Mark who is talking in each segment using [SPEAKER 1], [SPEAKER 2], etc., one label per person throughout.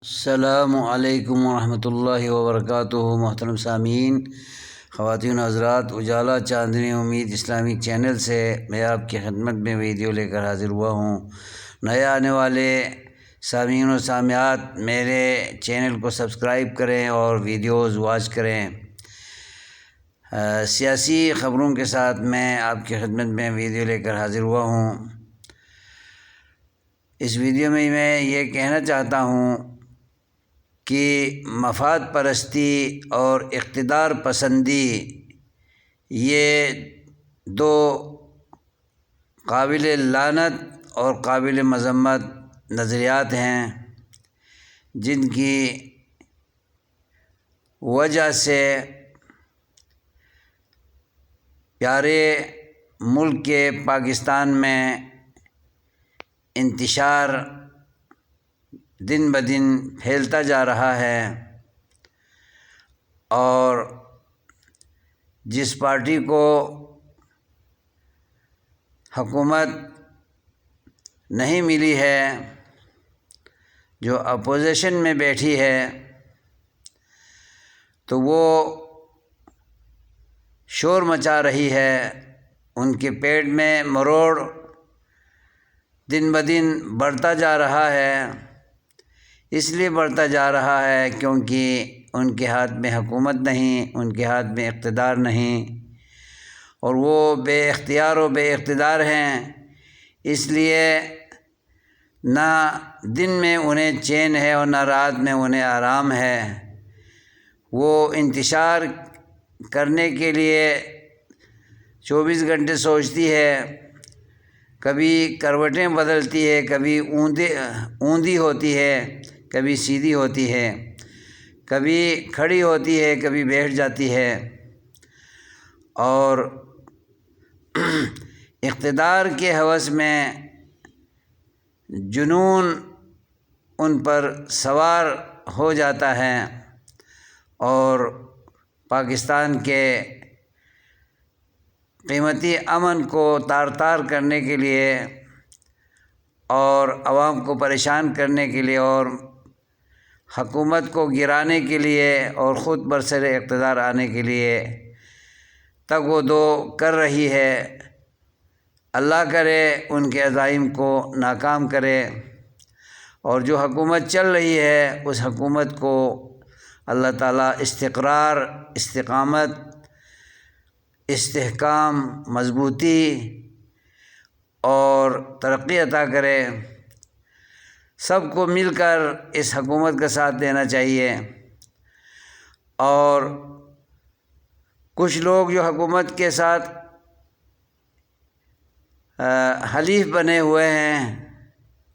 [SPEAKER 1] السلام علیکم ورحمۃ اللہ وبرکاتہ۔ محترم سامعین، خواتین و حضرات، اجالا چاندنی امید اسلامک چینل سے میں آپ کی خدمت میں ویڈیو لے کر حاضر ہوا ہوں۔ نئے آنے والے سامعین و سامعات میرے چینل کو سبسکرائب کریں اور ویڈیوز واچ کریں۔ سیاسی خبروں کے ساتھ میں آپ کی خدمت میں ویڈیو لے کر حاضر ہوا ہوں۔ اس ویڈیو میں یہ کہنا چاہتا ہوں کہ مفاد پرستی اور اقتدار پسندی یہ دو قابل لعنت اور قابل مذمت نظریات ہیں، جن کی وجہ سے پیارے ملک کے پاکستان میں انتشار دن بدن پھیلتا جا رہا ہے، اور جس پارٹی کو حکومت نہیں ملی ہے، جو اپوزیشن میں بیٹھی ہے، تو وہ شور مچا رہی ہے۔ ان کے پیٹ میں مروڑ دن بدن بڑھتا جا رہا ہے۔ اس لیے بڑھتا جا رہا ہے کیونکہ ان کے ہاتھ میں حکومت نہیں، ان کے ہاتھ میں اقتدار نہیں، اور وہ بے اختیار و بے اقتدار ہیں۔ اس لیے نہ دن میں انہیں چین ہے اور نہ رات میں انہیں آرام ہے۔ وہ انتشار کرنے کے لیے 24 گھنٹے سوچتی ہے، کبھی کروٹیں بدلتی ہے، کبھی اوندھی ہوتی ہے، کبھی سیدھی ہوتی ہے، کبھی کھڑی ہوتی ہے، کبھی بیٹھ جاتی ہے، اور اقتدار کے ہوس میں جنون ان پر سوار ہو جاتا ہے، اور پاکستان کے قیمتی امن کو تار تار کرنے کے لیے اور عوام کو پریشان کرنے کے لیے اور حکومت کو گرانے کے لیے اور خود برسر اقتدار آنے کے لیے تگ و دو کر رہی ہے۔ اللہ کرے ان کے عزائم کو ناکام کرے، اور جو حکومت چل رہی ہے اس حکومت کو اللہ تعالیٰ استقرار، استقامت، استحکام، مضبوطی اور ترقی عطا کرے۔ سب کو مل کر اس حکومت کا ساتھ دینا چاہیے، اور کچھ لوگ جو حکومت کے ساتھ حلیف بنے ہوئے ہیں،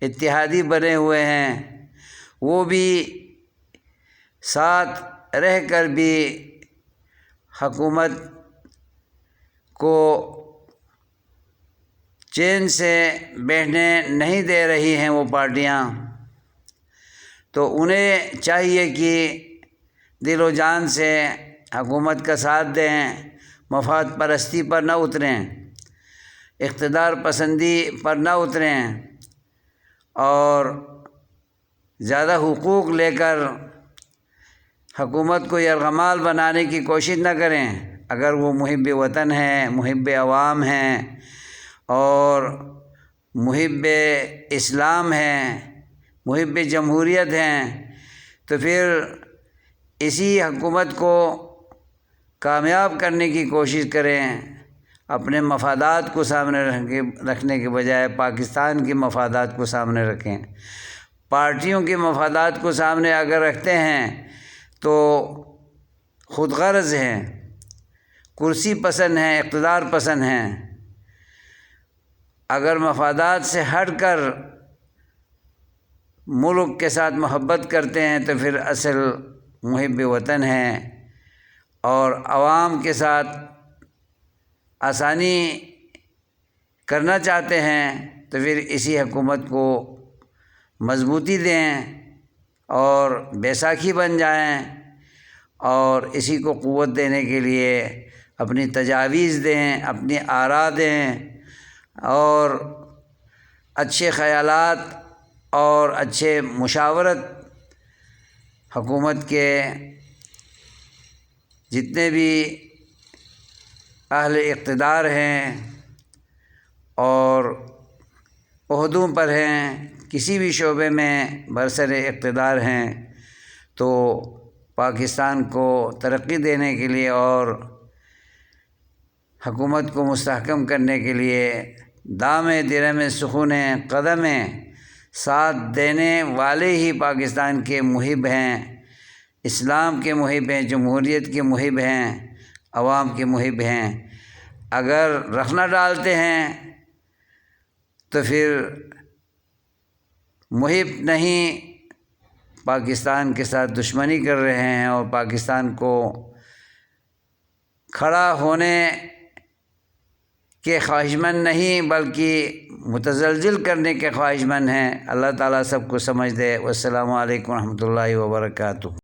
[SPEAKER 1] اتحادی بنے ہوئے ہیں، وہ بھی ساتھ رہ کر بھی حکومت کو چین سے بیٹھنے نہیں دے رہی ہیں وہ پارٹیاں۔ تو انہیں چاہیے کہ دل و جان سے حکومت کا ساتھ دیں، مفاد پرستی پر نہ اتریں، اقتدار پسندی پر نہ اتریں، اور زیادہ حقوق لے کر حکومت کو یرغمال بنانے کی کوشش نہ کریں۔ اگر وہ محب وطن ہیں، محب عوام ہیں اور محب اسلام ہیں، محب جمہوریت ہیں، تو پھر اسی حکومت کو کامیاب کرنے کی کوشش کریں۔ اپنے مفادات کو سامنے رکھنے کے بجائے پاکستان کے مفادات کو سامنے رکھیں۔ پارٹیوں کے مفادات کو سامنے اگر رکھتے ہیں تو خود غرض ہیں، کرسی پسند ہیں، اقتدار پسند ہیں۔ اگر مفادات سے ہٹ کر ملک کے ساتھ محبت کرتے ہیں تو پھر اصل محب وطن ہیں، اور عوام کے ساتھ آسانی کرنا چاہتے ہیں، تو پھر اسی حکومت کو مضبوطی دیں اور بیساکھی بن جائیں، اور اسی کو قوت دینے کے لیے اپنی تجاویز دیں، اپنی آراء دیں، اور اچھے خیالات اور اچھے مشاورت حکومت کے جتنے بھی اہل اقتدار ہیں اور عہدوں پر ہیں، کسی بھی شعبے میں برسر اقتدار ہیں، تو پاکستان کو ترقی دینے کے لیے اور حکومت کو مستحکم کرنے کے لیے دام درہم سخون قدم ساتھ دینے والے ہی پاکستان کے محب ہیں، اسلام کے محب ہیں، جمہوریت کے محب ہیں، عوام کے محب ہیں۔ اگر رخنہ ڈالتے ہیں تو پھر محب نہیں، پاکستان کے ساتھ دشمنی کر رہے ہیں اور پاکستان کو کھڑا ہونے کے خواہش مند نہیں بلکہ متزلزل کرنے کے خواہش مند ہیں۔ اللہ تعالیٰ سب کو سمجھ دے۔ والسلام علیکم ورحمۃ اللہ وبرکاتہ۔